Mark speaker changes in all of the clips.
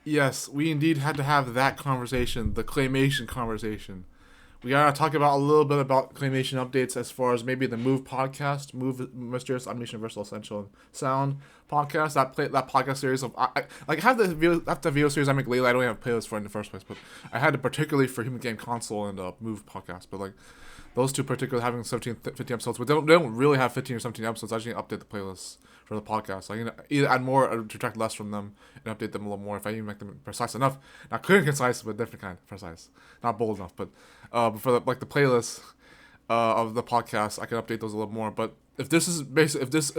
Speaker 1: Yes, we indeed had to have that conversation, the claymation conversation. We gotta talk about a little bit about claymation updates as far as maybe the M.O.V.E podcast, M.O.V.E Mysterious Animation Universal Essential and Sound podcast. That podcast series of like have the video series I make lately. I don't have playlists for it in the first place, but I had it particularly for Human Game Console and M.O.V.E podcast. But like those two particularly having 17, 15 episodes, but they don't really have 15 or 17 episodes. I just need to update the playlists for the podcast. I can either add more or subtract less from them and update them a little more if I even make them precise enough. Not clear and concise, but different kind of precise. Not bold enough, but for the playlists of the podcast, I can update those a little more. But if this is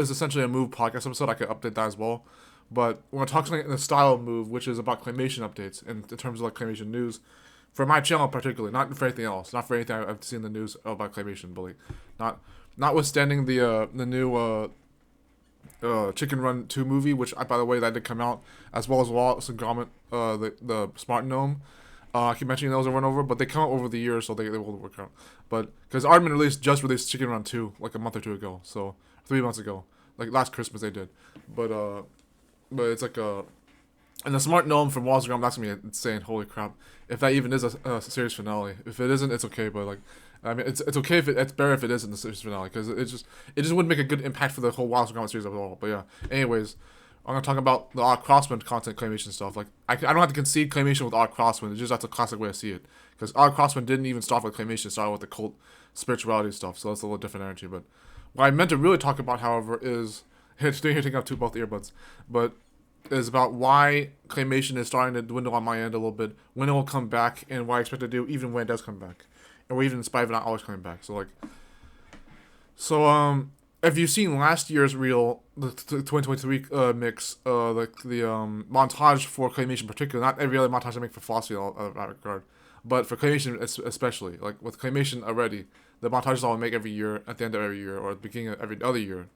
Speaker 1: essentially a M.O.V.E podcast episode, I can update that as well. But we're gonna talk something in the style of M.O.V.E, which is about claymation updates in terms of like claymation news. For my channel particularly, not for anything else, not for anything I've seen in the news about claymation, but like, notwithstanding the new Chicken Run 2 movie, which by the way that did come out, as well as Wallace and Gromit, the Smart Gnome. I keep mentioning those over and over, but they come out over the year, so they will work out. But because Aardman just released Chicken Run 2 like a month or two ago, so 3 months ago, like last Christmas they did. But it's like and the Smart Gnome from Wallace and Gromit, that's gonna be insane. Holy crap! If that even is a series finale, if it isn't, it's okay. But like, I mean, it's okay if it's better if it isn't the series finale because it just wouldn't make a good impact for the whole Wallace and Gromit series at all. But yeah, anyways, I'm gonna talk about the Otto Crosswind content claymation stuff. Like, I don't have to concede claymation with Otto Crosswind. It's just that's a classic way to see it. Because Otto Crosswind didn't even start with claymation; it started with the cult spirituality stuff. So that's a little different energy. But what I meant to really talk about, however, is here taking up both earbuds, but is about why claymation is starting to dwindle on my end a little bit, when it will come back, and what I expect to do even when it does come back, or even in spite of it not always coming back. So if you've seen last year's reel, the 2023 mix, the montage for claymation in particular, not every other montage I make for Flossie in that regard, but for claymation especially, like with claymation already, the montages I'll make every year, at the end of every year, or at the beginning of every other year.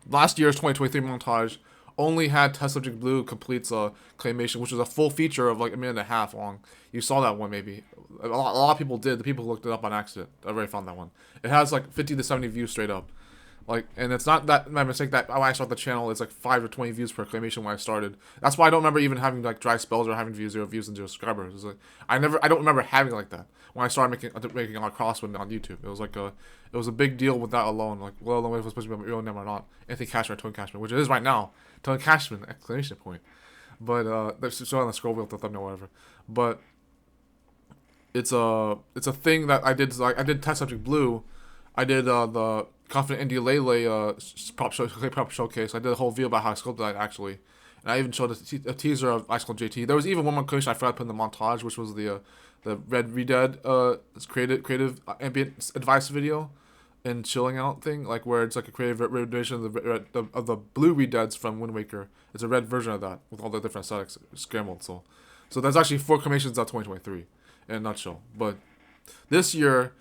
Speaker 1: Last year's 2023 montage only had Test Subject Blue completes claymation, which was a full feature of like a minute and a half long. You saw that one maybe. A lot of people did. The people who looked it up on accident. I already found that one. It has like 50 to 70 views straight up. Like, and it's not that my mistake that when I started the channel, it's like 5 or 20 views per claymation when I started. That's why I don't remember even having like dry spells or having zero views and zero subscribers. It's like I don't remember having like that when I started making on Crosswind on YouTube. It was like it was a big deal with that alone. Like, well, alone if it was supposed to be my real name or not. Anthony Cashman or Tony Cashman, which it is right now. Tony Cashman exclamation point. But there's still on the scroll wheel, the thumbnail, whatever. But it's a thing that I did. Like I did Test Subject Blue. I did the Confident India Lele prop showcase. I did a whole video about how I sculpted that actually, and I even showed a teaser of Ice Cold JT. There was even one more creation I forgot to put in the montage, which was the Red Redead creative ambient advice video and chilling out thing, like where it's like a creative rendition of the blue Redeads from Wind Waker. It's a red version of that with all the different aesthetics scrambled. So that's actually 4 commissions out 2023 in a nutshell. But this year,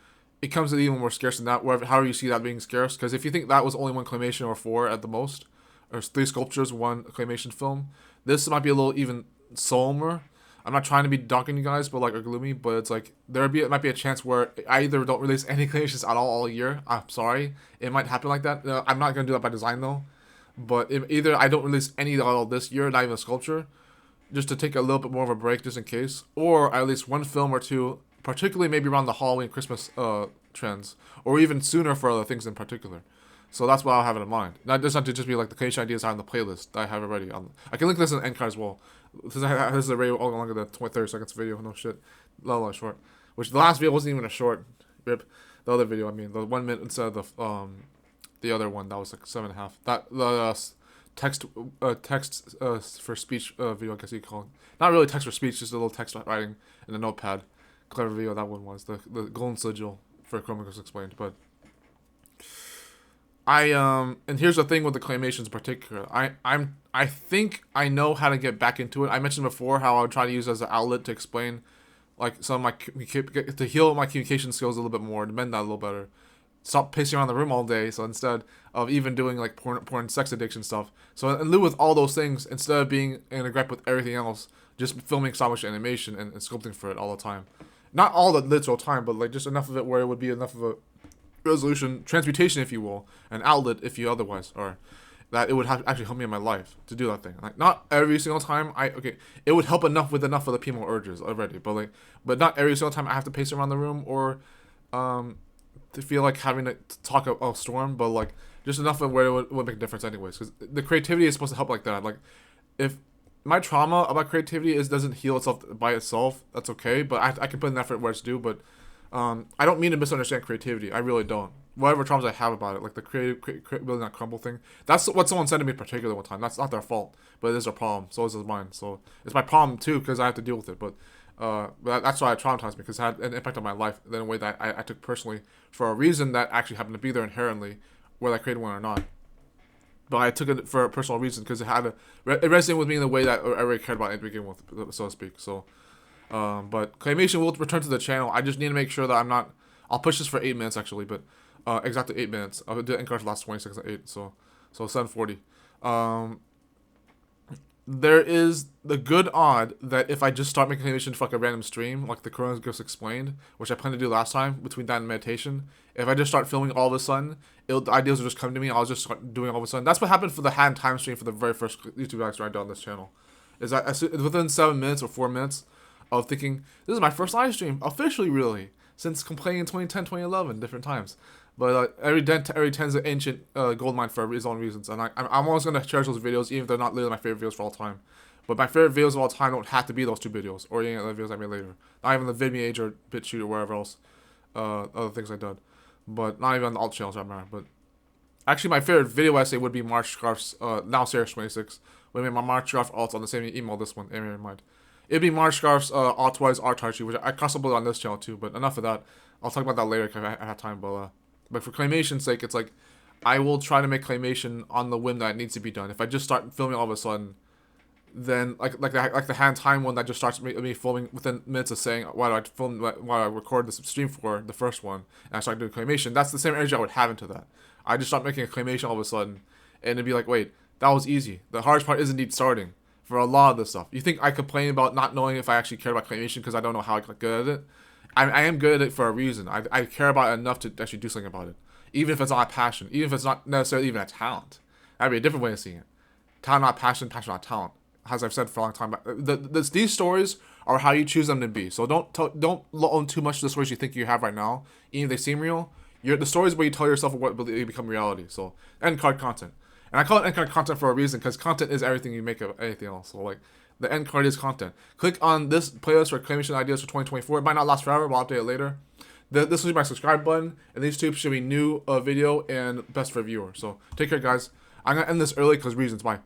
Speaker 1: it comes to even more scarce than that. However you see that being scarce, because if you think that was only 1 claymation or 4 at the most, or 3 sculptures, 1 claymation film, this might be a little even somber. I'm not trying to be docking you guys, but like or gloomy, but it's like it might be a chance where I either don't release any claymations at all year. I'm sorry, it might happen like that. I'm not gonna do that by design though, but either I don't release any at all this year, not even a sculpture, just to take a little bit more of a break just in case, or at least 1 film or 2, particularly maybe around the Halloween Christmas trends, or even sooner for other things in particular. So that's what I'll have it in mind. Not to just be like the claymation ideas I have on the playlist that I have already. I can link this in the end card as well. This is a very longer than 30 seconds video. No shit. No, short. Which the last video wasn't even a short. Rip. The other video, I mean, the 1 minute instead of the other one that was like 7.5. That the text for speech video, I guess you call it. Not really text for speech, just a little text writing in a notepad. Clever video that one was the golden sigil for Chromicus explained, but and here's the thing with the claymations in particular. I think I know how to get back into it. I mentioned before how I would try to use it as an outlet to explain like some of my to heal my communication skills a little bit more, to mend that a little better. Stop pacing around the room all day. So instead of even doing like porn sex addiction stuff, so in lieu with all those things, instead of being in a gripe with everything else, just filming stop motion animation and sculpting for it all the time. Not all the literal time, but like just enough of it where it would be enough of a resolution, transmutation, if you will, an outlet, if you otherwise are. that it would have actually help me in my life to do that thing. Like not every single time it would help enough with enough of the people urges already, but not every single time I have to pace around the room or to feel like having to talk a storm, but like just enough of where it would make a difference anyways. Because the creativity is supposed to help like that. Like if my trauma about creativity doesn't heal itself by itself, that's okay. But I can put an effort where it's due. But I don't mean to misunderstand creativity. I really don't. Whatever traumas I have about it, like the building that crumble thing, that's what someone said to me in particular one time. That's not their fault, but it is their problem. So is mine. So it's my problem too because I have to deal with it. But that's why it traumatized me because it had an impact on my life in a way that I took personally for a reason that actually happened to be there inherently, whether I created one or not. But I took it for a personal reason because it resonated with me in the way that I really cared about it to begin with, so to speak. So, but Claymation will return to the channel. I just need to make sure that I'm not. I'll push this for 8 minutes actually, but exactly 8 minutes. I'll do it in card for the last 20 seconds at 8. So 7:40. There is the good odd that if I just start making animation for like a random stream, like the Corona Ghost explained, which I planned to do last time between that and meditation, if I just start filming all of a sudden, the ideas will just come to me. I'll just start doing all of a sudden. That's what happened for the hand time stream for the very first YouTube I started on this channel. Is that within 7 minutes or 4 minutes of thinking, this is my first live stream, officially really, since complaining in 2010, 2011, different times. But every 10 is an ancient gold mine for his own reasons. And I'm always going to cherish those videos, even if they're not literally my favorite videos for all time. But my favorite videos of all time don't have to be those 2 videos, or any other videos I made later. Not even the VidMeAge or BitChute or wherever else, other things I did. But not even on the alt channels right now. But actually, my favorite video essay would be March Scarf's, now Serious 26. When I made my March Scarf alt on the same email, this one, in mind. It'd be March Scarf's alt-wise Artarchy, which I cross-upload on this channel too. But enough of that. I'll talk about that later if I have time, but for Claymation's sake, it's like, I will try to make Claymation on the whim that it needs to be done. If I just start filming all of a sudden, then like the hand time one that just starts me filming within minutes of saying why do I record this stream for the first one, and I start doing Claymation. That's the same energy I would have into that. I just start making a Claymation all of a sudden, and it'd be like, wait, that was easy. The hardest part is indeed starting for a lot of this stuff. You think I complain about not knowing if I actually care about Claymation because I don't know how I got good at it? I am good at it for a reason. I care about it enough to actually do something about it. Even if it's not a passion. Even if it's not necessarily even a talent. That'd be a different way of seeing it. Talent not passion, passion not talent. As I've said for a long time. These stories are how you choose them to be. So don't own too much of the stories you think you have right now. Even if they seem real. The stories where you tell yourself what they become reality. So, end card content. And I call it end card content for a reason. Because content is everything you make of anything else. So like, the end card is content. Click on this playlist for Claymation ideas for 2024. It might not last forever, but I'll update it later. This will be my subscribe button, and these 2 should be new video and best for viewer. So take care, guys. I'm gonna end this early because reasons. Bye.